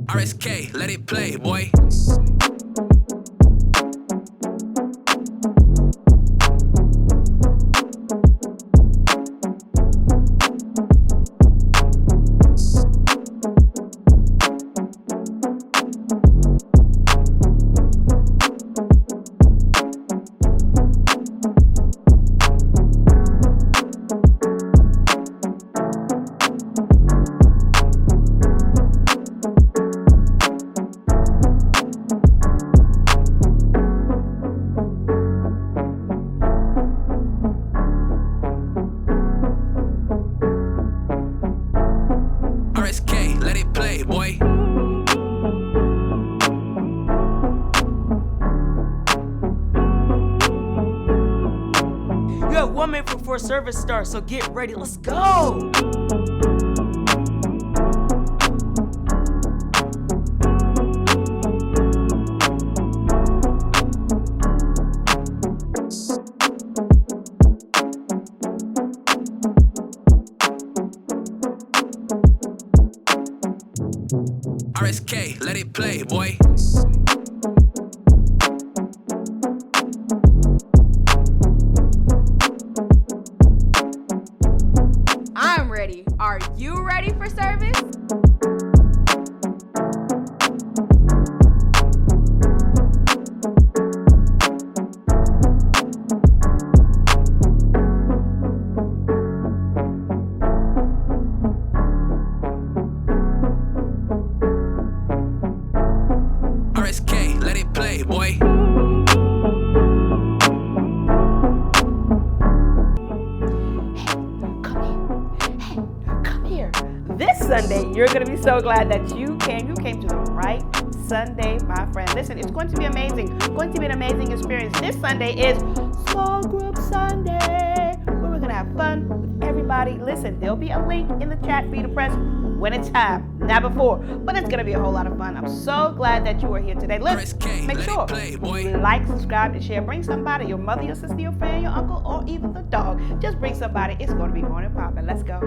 RSK, let it play, boy. RSK, let it play, boy. You have 1 minute before service starts, so get ready. Let's go! RSK, let it play, boy. I'm ready. Are you ready for service? RSK, let it play, boy. Come here. This Sunday, you're going to be so glad that you came. You came to the right Sunday, my friend. Listen, it's going to be amazing. It's going to be an amazing experience. This Sunday is Small Group Sunday, where we're going to have fun with everybody. Listen, there'll be a link in the chat for you to press when it's time, not before. But it's going to be a whole lot of fun. I'm so glad that you are here today. Listen, RSK, make let sure it play, boy. you like, subscribe, and share. Bring somebody, your mother, your sister, your friend, your uncle, or even the dog. Just bring somebody. It's going to be more than popping. Let's go.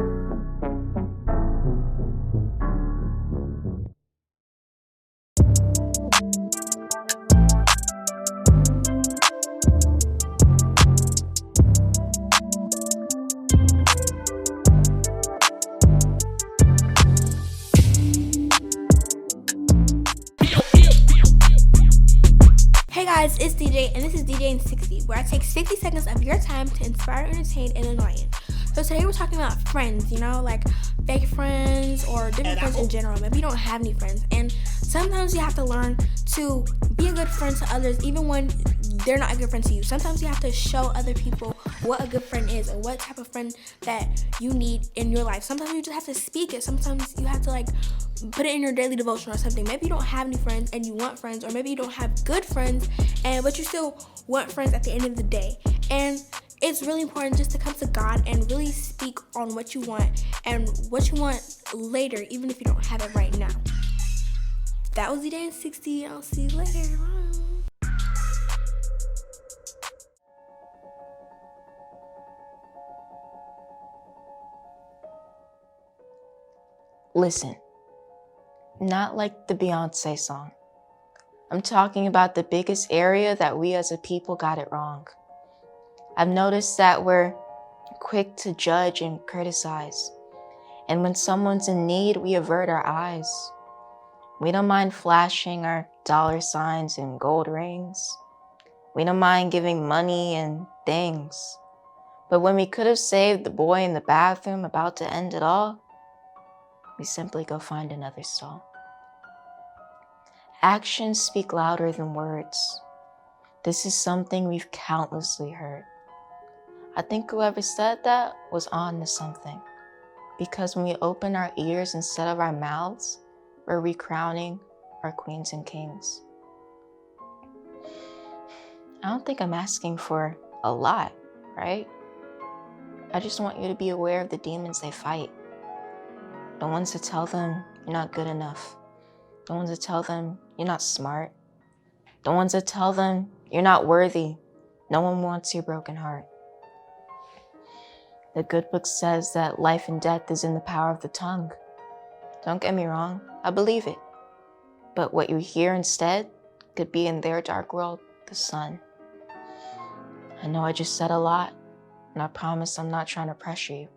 Hey guys, it's DJ, and this is DJ in 60, where I take 60 seconds of your time to inspire, entertain, and annoy you. So today we're talking about friends, like fake friends or different friends in general. Maybe you don't have any friends, and sometimes you have to learn to be a good friend to others, even when they're not a good friend to you. Sometimes you have to show other people what a good friend is and what type of friend that you need in your life. Sometimes you just have to speak it. Sometimes you have to put it in your daily devotion or something. Maybe you don't have any friends and you want friends, or maybe you don't have good friends but you still want friends at the end of the day. And it's really important just to come to God and really speak on what you want and what you want later, even if you don't have it right now. That was the day in 60. I'll see you later. Bye. Listen, not like the Beyonce song. I'm talking about the biggest area that we as a people got it wrong. I've noticed that we're quick to judge and criticize. And when someone's in need, we avert our eyes. We don't mind flashing our dollar signs and gold rings. We don't mind giving money and things. But when we could have saved the boy in the bathroom about to end it all, we simply go find another stall. Actions speak louder than words. This is something we've countlessly heard. I think whoever said that was on to something. Because when we open our ears instead of our mouths, we're recrowning our queens and kings. I don't think I'm asking for a lot, right? I just want you to be aware of the demons they fight. The ones that tell them you're not good enough. The ones that tell them you're not smart. The ones that tell them you're not worthy, No one wants your broken heart. The good book says that life and death is in the power of the tongue. Don't get me wrong, I believe it. But what you hear instead could be in their dark world, the sun. I know I just said a lot, and I promise I'm not trying to pressure you.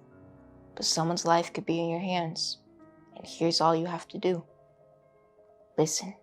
But someone's life could be in your hands, and here's all you have to do. Listen.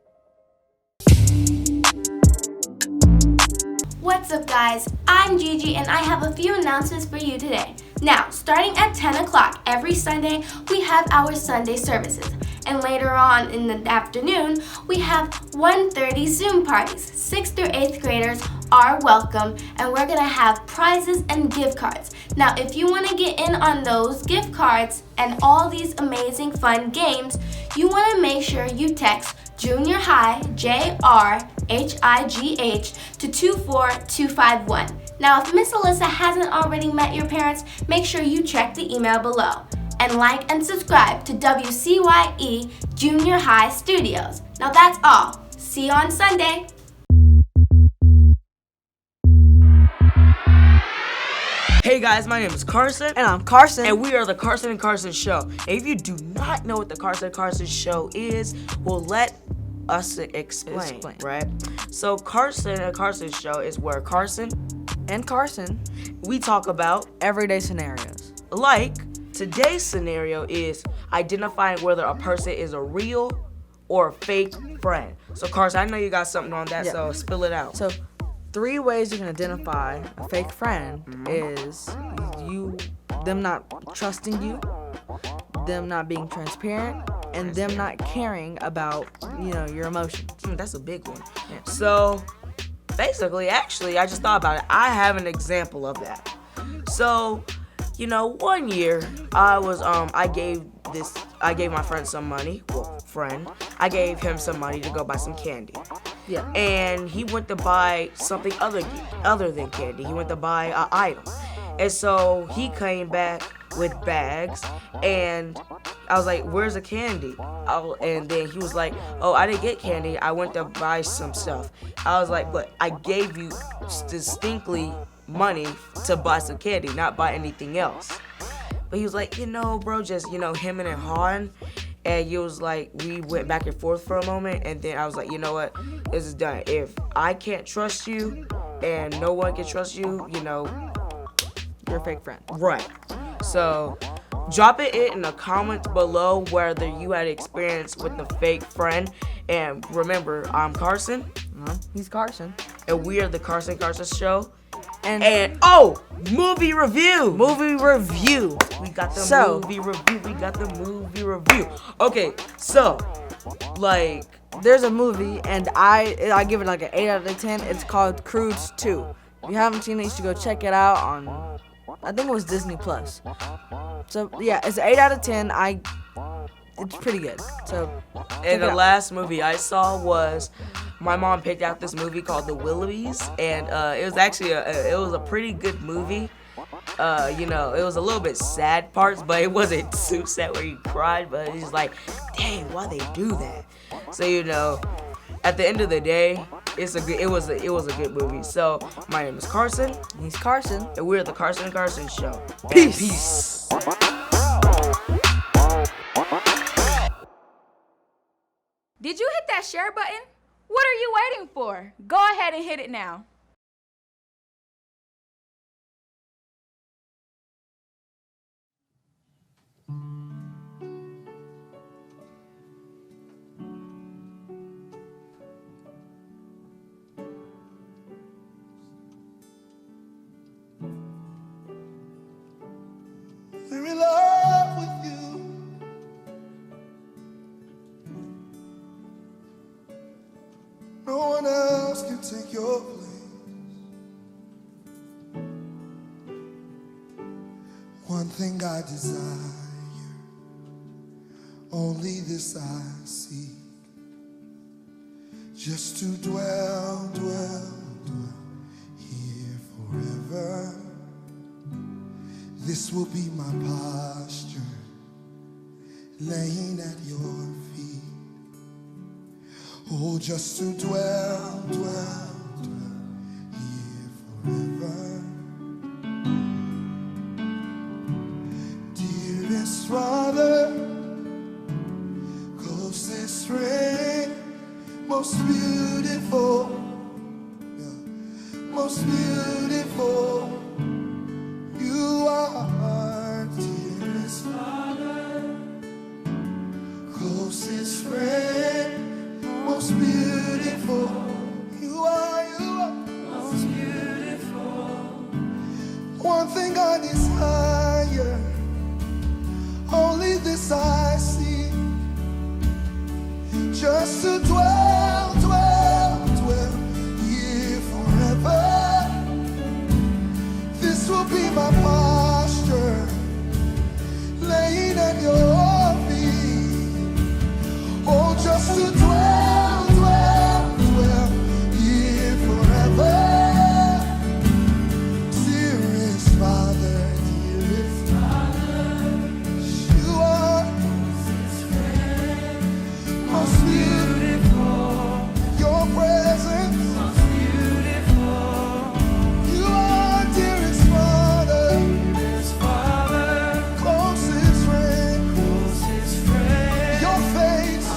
What's up, guys? I'm Gigi, and I have a few announcements for you today. Now, starting at 10 o'clock every Sunday, we have our Sunday services. And later on in the afternoon, we have 1:30 Zoom parties. 6th through 8th graders are welcome, and we're gonna have prizes and gift cards. Now, if you wanna get in on those gift cards and all these amazing fun games, you wanna make sure you text Junior High, JRHIGH, to 24251. Now, if Miss Alyssa hasn't already met your parents, make sure you check the email below. And like and subscribe to WCYE Junior High Studios. Now that's all. See you on Sunday. Hey guys, my name is Carson. And I'm Carson. And we are the Carson and Carson Show. And if you do not know what the Carson and Carson Show is, well, let us explain. Right? So Carson and Carson Show is where Carson and Carson, we talk about everyday scenarios. Like, today's scenario is identifying whether a person is a real or a fake friend. So Carson, I know you got something on that, so spill it out. So 3 ways you can identify a fake friend is them not trusting you, them not being transparent, and them not caring about, your emotions. That's a big one. Yeah. So basically, actually, I just thought about it. I have an example of that. So, one year I gave my friend some money. I gave him some money to go buy some candy. Yeah. And he went to buy something other than candy. He went to buy an item. And so he came back with bags, and I was like, "Where's the candy?" And then he was like, "Oh, I didn't get candy. I went to buy some stuff." I was like, "But I gave you distinctly money to buy some candy, not buy anything else." But he was like, bro, just, him and Han. And he was like, we went back and forth for a moment, and then I was like, you know what, this is done. If I can't trust you and no one can trust you, you're a fake friend. Right. So drop it in the comments below whether you had experience with the fake friend. And remember, I'm Carson. He's Carson. And we are the Carson Show. And movie review. Movie review. We got the movie review. Okay, so there's a movie, and I give it like an 8 out of 10. It's called Croods 2. If you haven't seen it, you should go check it out on, I think it was Disney Plus. So yeah, it's an 8 out of 10. It's pretty good. So. And the last movie I saw was, my mom picked out this movie called The Willoughbys, and it was actually it was a pretty good movie. It was a little bit sad parts, but it wasn't too sad where you cried. But it's just like, dang, why they do that? So at the end of the day, it was a good movie. So my name is Carson. He's Carson, and we're the Carson and Carson Show. Peace. Did you hit that share button? What are you waiting for? Go ahead and hit it now. We're in love with you. No one else can take your place. One thing I desire, only this I seek, just to dwell here forever. This will be my posture, laying at your feet. Oh, just to dwell here forever. dearest Father, closest friend, most beautiful, most beautiful. You are dearest Father, closest friend, most beautiful. You are most beautiful. One thing I desire, only this I see, just to dwell, dwell, dwell here forever. This will be my posture, laying at your feet. Oh, just to dwell, dwell, dwell here forever. Dearest Father, you are most beautiful. Your presence, most beautiful. You are dearest Father, closest friend, your face,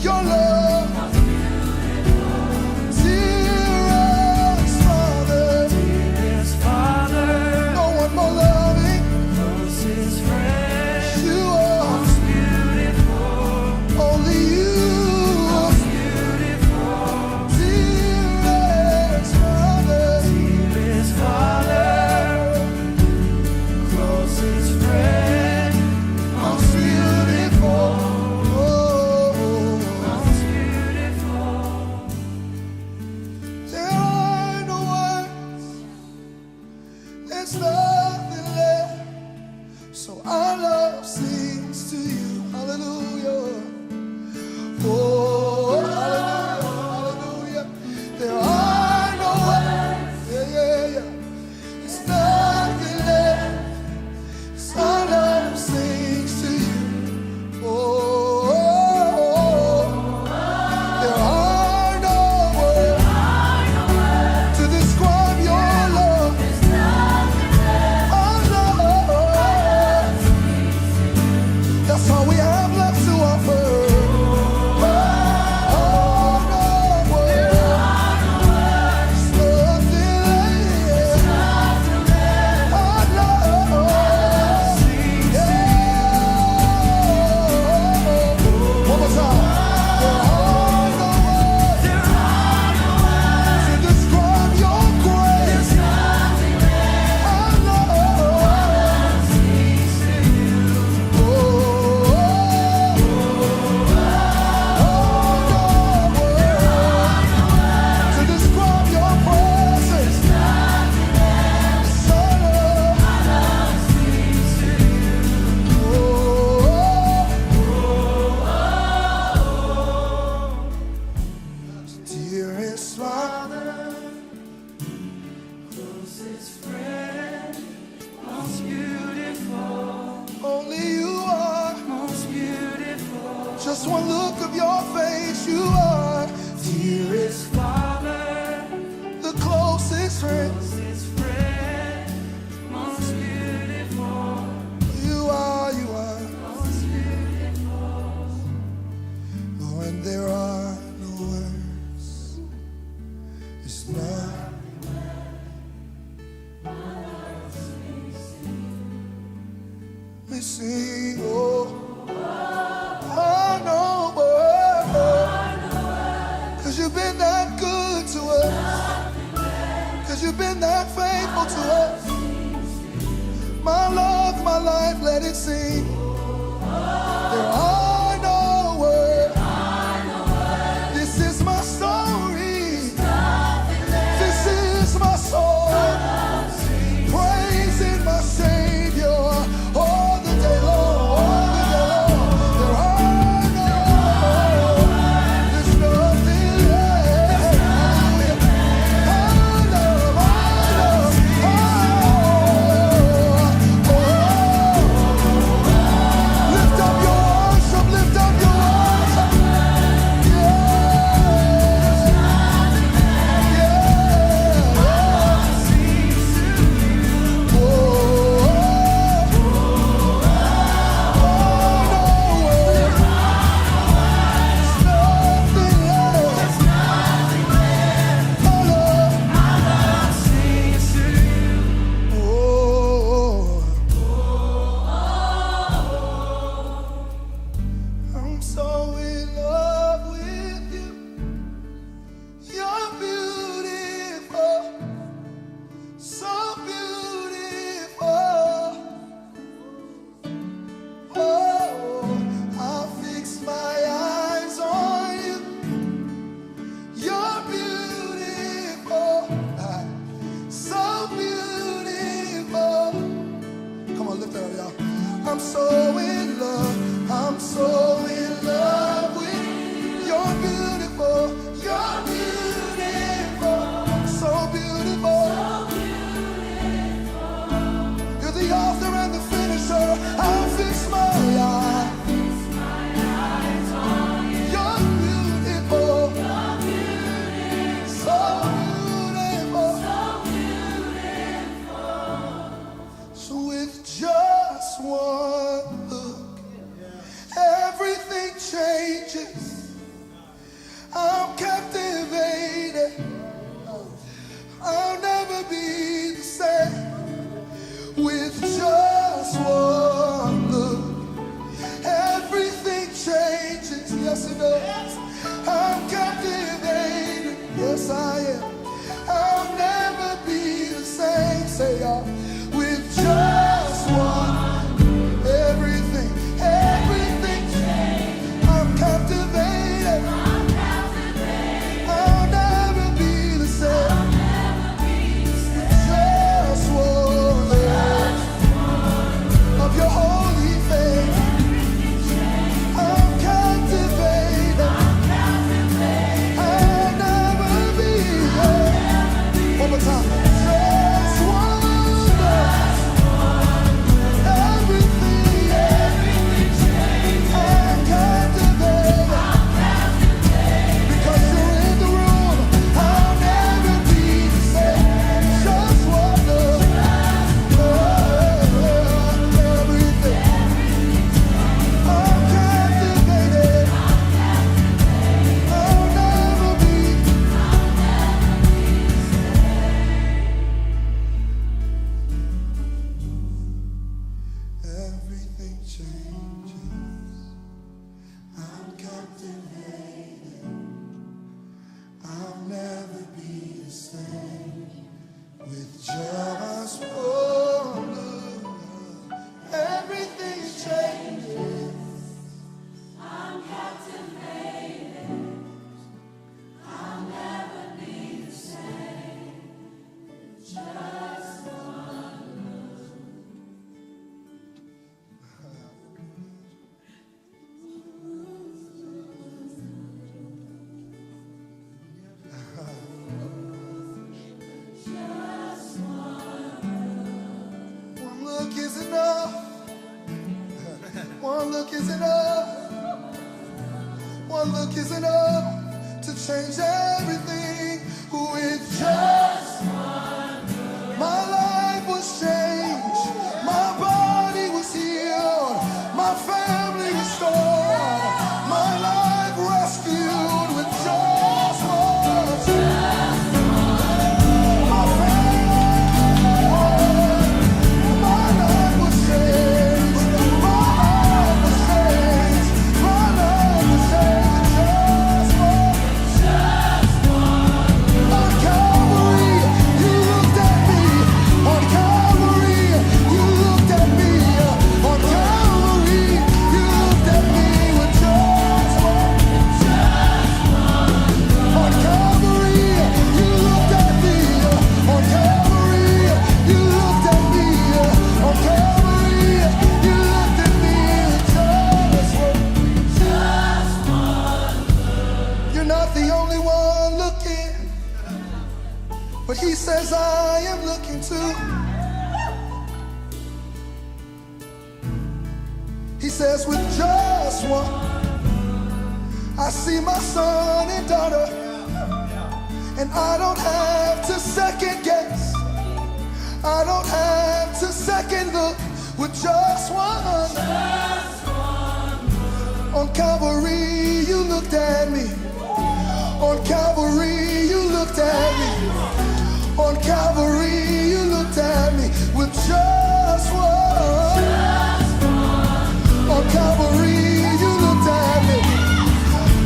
your love, dearest Father, no one more loving, you are only you, dearest Father, closest friend, most beautiful, most beautiful. There are no words, there's nothing left, so our love sings to you. Hallelujah. Oh, hallelujah, hallelujah. There are no words, yeah, yeah, yeah. There's nothing left, so our love sings to you. Oh, there are no words to describe your love. Our love, that's all we have left to offer. Dearest Father, closest friend, most beautiful. Only you are most beautiful. Just one look of your face, you are dearest Father, the closest friend, most beautiful. You are most beautiful. Oh, and there are no words. It's not we sing, oh, I know word, 'cause you've been that good to us, 'cause you've been that faithful to us. My love, my life, let it sing. There are no words. This is my story. This is my song. Praising my Savior all the day long, all the day long. There are no words. There's nothing left. I love, lift up your worship I'm so in love. I'm so in love with you. You're beautiful. You're beautiful. So beautiful. You're the author and the finisher. I'll fix my eyes. You're beautiful. So beautiful. So with just one look, everything changes. I'm captivated. I'll never be the same. With just one look, everything changes. Yes, it does. I'm captivated. Yes, I am. I'll never be the same. Say, y'all. With just one, everything changes. I'm captivated. I'll never be the same. Just one of your holy faith. I'm captivated. I'll never be. One more time. Just one. Everything. I'm captivated. Because you're in the room. I'll never be the same. Just one look. Everything. I'm captivated. I'll never be. Everything changes. I'm captivated. I'll never be the same. With just one look, everything changes. I'm captivated. I'll never be the same. Just one look. One look is enough. One look is enough. One look is enough to change everything. With just one look, my life was changed. My body was healed. My family restored. My life rescued with just one look. My life was changed. My life was changed. My life was changed. Just one. On Calvary, you looked at me. On Calvary, you looked at me. On Calvary, you looked at me with just one. On Calvary, you looked at me. On Calvary, you looked at me. On Calvary, you looked at me with just one. You're not the only one looking, but he says I am looking too. He says with just one, I see my son and daughter, and I don't have to second guess. I don't have to second look. With just one. On Calvary, you looked at me. On Calvary, you looked at me. On Calvary, you looked at me with just one. On Calvary, you looked at me.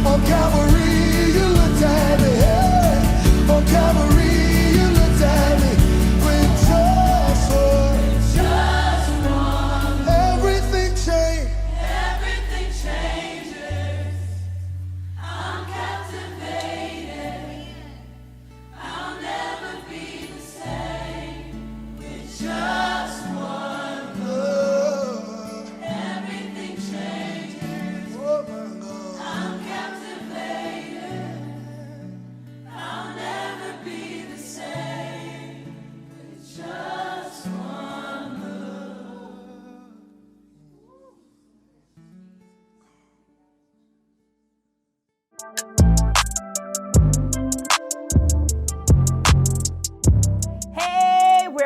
On Calvary, you looked at me. Hey. On Calvary, you looked at me with just one. Everything changed. Everything changes. I'm captivated. I'll never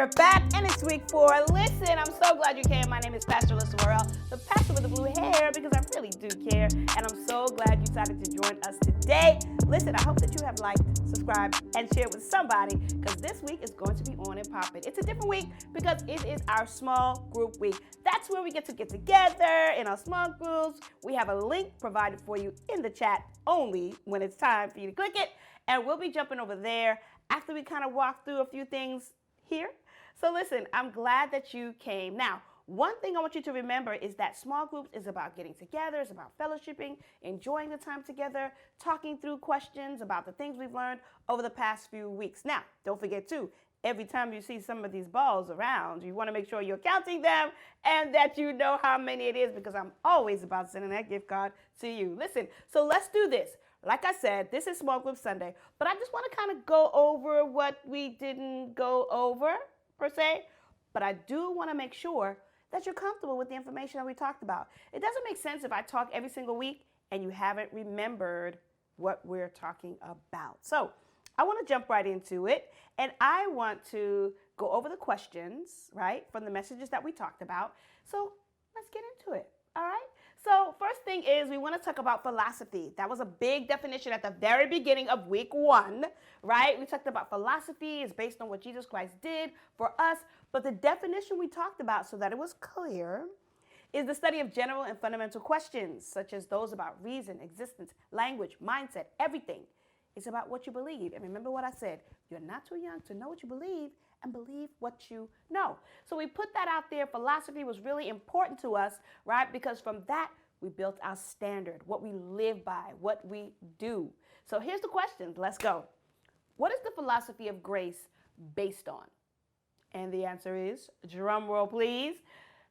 We're back and it's week 4. Listen, I'm so glad you came. My name is Pastor Alyssa Morrell, the pastor with the blue hair, because I really do care. And I'm so glad you decided to join us today. Listen, I hope that you have liked, subscribed, and shared with somebody, because this week is going to be on and popping. It's a different week because it is our small group week. That's where we get together in our small groups. We have a link provided for you in the chat only when it's time for you to click it. And we'll be jumping over there after we kind of walk through a few things here. So listen, I'm glad that you came. Now, one thing I want you to remember is that small groups is about getting together, it's about fellowshipping, enjoying the time together, talking through questions about the things we've learned over the past few weeks. Now, don't forget too, every time you see some of these balls around, you want to make sure you're counting them and that you know how many it is, because I'm always about sending that gift card to you. Listen, so let's do this. Like I said, this is Small Group Sunday, but I just want to kind of go over what we didn't go over, per se, but I do want to make sure that you're comfortable with the information that we talked about. It doesn't make sense if I talk every single week and you haven't remembered what we're talking about. So I want to jump right into it, and I want to go over the questions, right, from the messages that we talked about. So let's get into it, all right? So first thing is we want to talk about philosophy. That was a big definition at the very beginning of week 1, right? We talked about philosophy is based on what Jesus Christ did for us, but the definition we talked about, so that it was clear, is the study of general and fundamental questions, such as those about reason, existence, language, mindset, everything. It's about what you believe. And remember what I said, you're not too young to know what you believe and believe what you know. So we put that out there. Philosophy was really important to us, right? Because from that, we built our standard, what we live by, what we do. So here's the questions. Let's go. What is the philosophy of grace based on? And the answer is, drum roll please,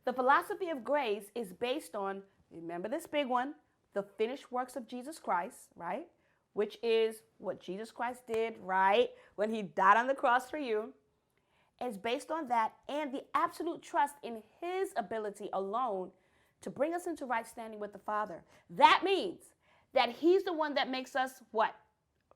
the philosophy of grace is based on, remember this big one, the finished works of Jesus Christ, right? Which is what Jesus Christ did, right? When he died on the cross for you. It's based on that and the absolute trust in his ability alone to bring us into right standing with the Father. That means that he's the one that makes us what?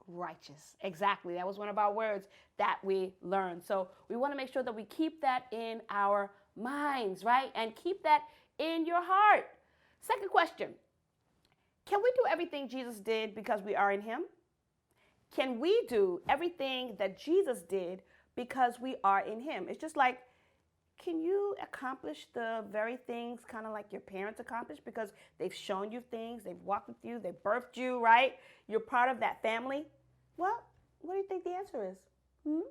Righteous. Exactly. That was one of our words that we learned. So we want to make sure that we keep that in our minds, right? And keep that in your heart. Second question. Can we do everything Jesus did because we are in him? Can we do everything that Jesus did because we are in him? It's just like, can you accomplish the very things kind of like your parents accomplished because they've shown you things, they've walked with you, they birthed you, right? You're part of that family. Well, what do you think the answer is?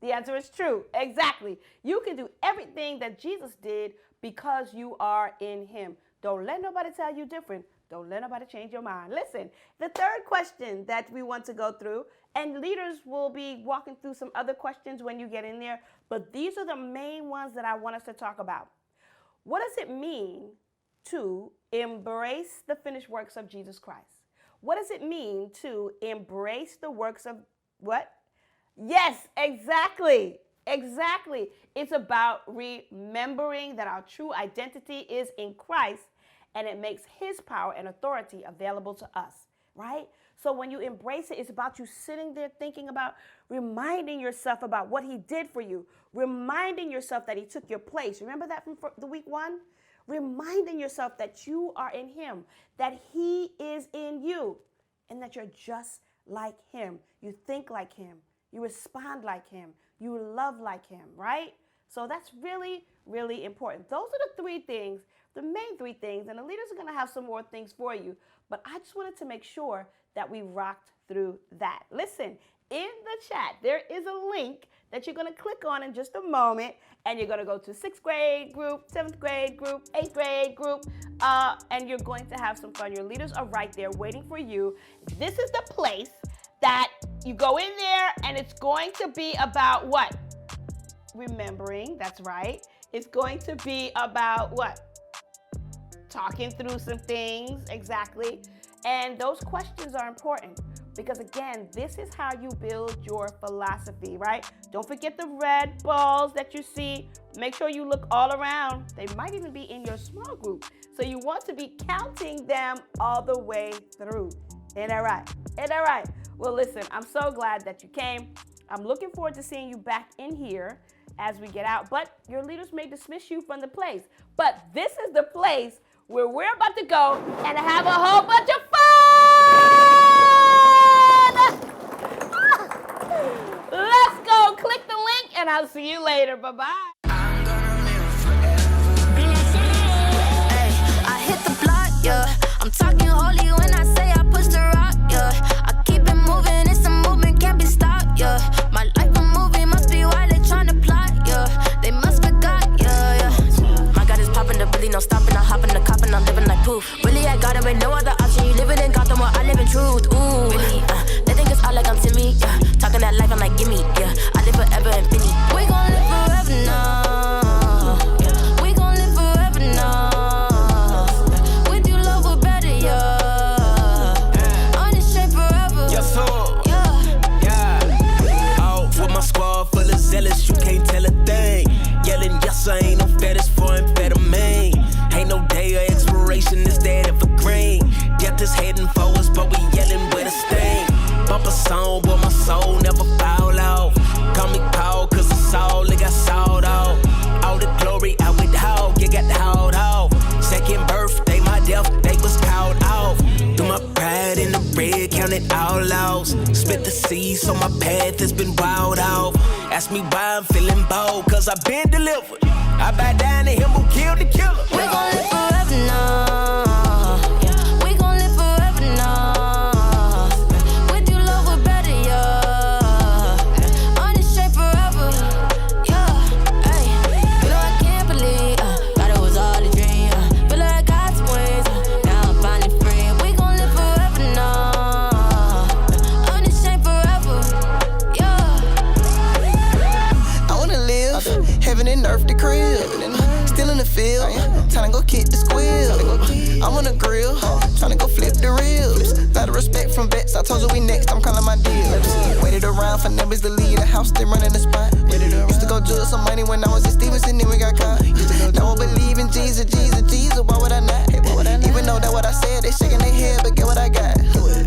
The answer is true. Exactly. You can do everything that Jesus did because you are in him. Don't let nobody tell you different. Don't let nobody change your mind. Listen, the third question that we want to go through, and leaders will be walking through some other questions when you get in there, but these are the main ones that I want us to talk about. What does it mean to embrace the finished works of Jesus Christ? What does it mean to embrace the works of what? Yes, exactly. Exactly. It's about remembering that our true identity is in Christ, and it makes his power and authority available to us, right? So when you embrace it, it's about you sitting there thinking about reminding yourself about what he did for you, reminding yourself that he took your place. Remember that from the week 1? Reminding yourself that you are in him, that he is in you, and that you're just like him. You think like him. You respond like him. You love like him, right? So that's really, really important. Those are the 3 things, the main 3 things, and the leaders are going to have some more things for you. But I just wanted to make sure that we rocked through that. Listen, in the chat, there is a link that you're going to click on in just a moment, and you're going to go to 6th grade group, 7th grade group, 8th grade group, and you're going to have some fun. Your leaders are right there waiting for you. This is the place that you go in there, and it's going to be about what? Remembering, that's right. It's going to be about what? Talking through some things, exactly. And those questions are important because, again, this is how you build your philosophy, right? Don't forget the red balls that you see. Make sure you look all around. They might even be in your small group. So you want to be counting them all the way through. Ain't that right? Ain't that right? Well, listen, I'm so glad that you came. I'm looking forward to seeing you back in here as we get out. But your leaders may dismiss you from the place. But this is the place where we're about to go and have a whole bunch of fun! Let's go. Click the link, and I'll see you later. Bye-bye. I hit the block, yeah. I'm talking holy when I say I push the rock, yeah. I keep it moving, it's a movement, can't be stopped, yeah. My life a movie, must be why they tryna plot, yeah. They must forgot, yeah. My God is popping the Billy, no stopping, I hop in the cop and I'm living like poof. Really, I got it with no other option. You living in Gotham where I live in truth, ooh. Really, they think it's all like I'm Timmy, yeah. Talking that life, I'm like, gimme, yeah. I live forever infinity. We gon' live forever now. We gon' live forever now. You can't tell a thing. Yelling, yes, I ain't no fetish for amphetamine. Ain't no day of expiration, it's dead evergreen. Death is heading for us, but we yelling with a sting. Bump a song, but my soul never foul off. Call me Paul, cause it's all it got sawed off. All the glory out with the hog, you got the hauled off. Second birthday, my death date was called off. Do my pride in the red, counted all loss. Split the seas, so my path has been wild off. Ask me why I'm feeling bold, cause I've been delivered. I bow down to him who killed the killer. We gon' live forever now. We gon' live forever now. With you, love, we're better, yeah. On this straight forever, yeah. Hey, you know I can't believe, thought it was all a dream. Feel like I got some wings, now I'm finally free. We gon' live forever now. On this straight forever, yeah. Heaven and earth, the crib. Still in the field, tryna go kick the squeal. I'm on the grill, tryna go flip the ribs. Lot of respect from vets, I told you we next, I'm calling my deals. Waited around for numbers to lead a house, they running the spot. Used to go judge some money when I was in Stevenson, then we got caught. Now I believe in Jesus, Jesus, Jesus, why would I not? Even though that what I said, they shaking their head, but get what I got.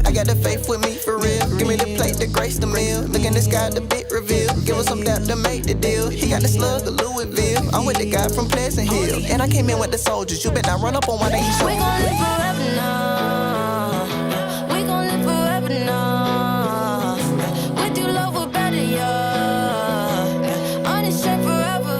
I got the faith with me, for real. Give me the plate, the grace, the meal. Look in the sky, the bit reveal. Give us some doubt to make the deal. He got the slug, the Louisville. I'm with the guy from Pleasant Hill. And I came in with the soldiers. You bet I run up on one of these soldiers. We gon' live forever now. We gon' live forever now. With you, love, we're better, yeah. On this straight forever,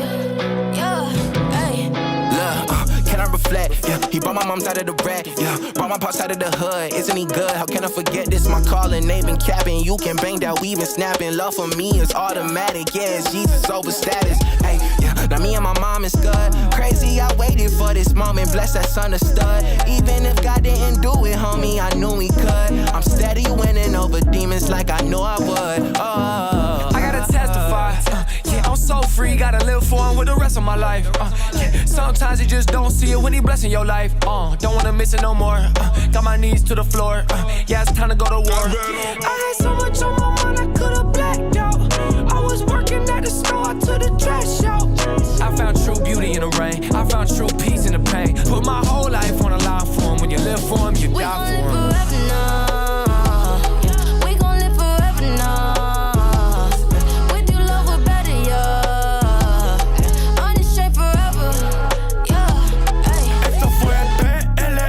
yeah. Hey. Look, can I reflect? Yeah, he brought my mom's out of the rat. Yeah, brought my pops out of the hood. Isn't he good? How can I forget this? My calling, they've been capping. You can bang that weave and snapping. Love for me is automatic. Yeah, it's Jesus over status. Hey, yeah, now me and my mom is good. Crazy, I waited for this moment. Bless that's understood. Even if God didn't do it, homie, I knew he could. I'm steady winning over demons like I knew I would. Oh, I gotta testify. Yeah, I'm so free, gotta live for him with the rest of my life. Yeah, sometimes you just don't see it when he blessing your life. Don't wanna miss it no more. Got my knees to the floor. Yeah, it's time to go to war. I had so much on my mind I could've blacked out. I was working at the store to the trash out. I found true beauty in the rain. I found true peace in the pain. Put my whole life on the line for him. When you live for him, you die for him. We gon' live forever now. We gon' live forever now. With you, love, we're better, yeah. On this straight forever, yeah. Hey. Esto fue PLA,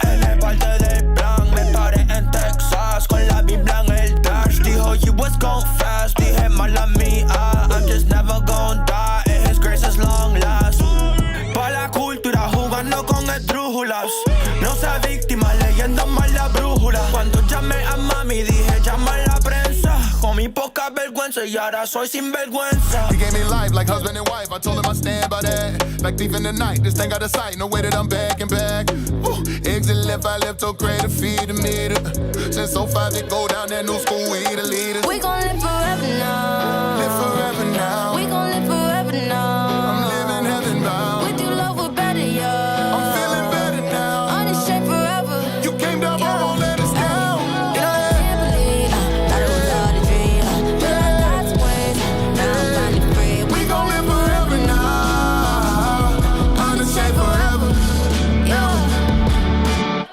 él es parte del plan. Me paré en Texas con la Biblia en el dash. Dijo you was gon' fast. Dije mala mía, I'm just never gon' die. And his grace is long last. Pa' la cultura jugando con esdrújulas. No sea víctima leyendo mal la brújula. Cuando llamé a mami dije llama a la prensa. Con mi poca vergüenza y ahora soy sinvergüenza. He gave me life like husband and wife. I told him I stand by that. Like thief in the night, this thing out of sight. No way that I'm back and back. Woo. Exit left, I left, so great to feed the meter. Since 05, they go down that new school, we the leaders. We gon' live forever now. Live forever now. We gon' live forever now. I'm living heaven bound. With you, love, we're better, yeah. I'm feeling better now. On this straight forever. You came down, but won't let us down. You know I can't believe, thought it was all a dream. Feel like I got some wings, now I'm finally free. We gon' live forever now. On this straight forever. Yeah.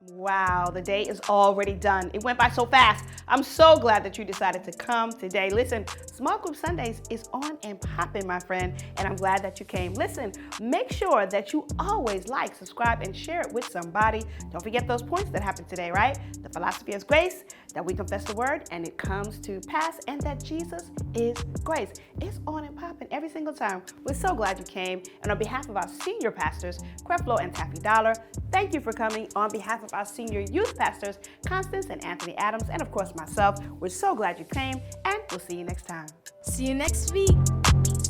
Wow. Wow, the day is already done. It went by so fast. I'm so glad that you decided to come today. Listen, Small Group Sundays is on and popping, my friend, and I'm glad that you came. Listen, make sure that you always like, subscribe, and share it with somebody. Don't forget those points that happened today, right? The philosophy is grace, that we confess the word, and it comes to pass, and that Jesus is grace. It's on and popping every single time. We're so glad you came. And on behalf of our senior pastors, Creflo and Taffy Dollar, thank you for coming. On behalf of our senior youth pastors, Constance and Anthony Adams, and of course myself, we're so glad you came, and we'll see you next time. See you next week. Peace.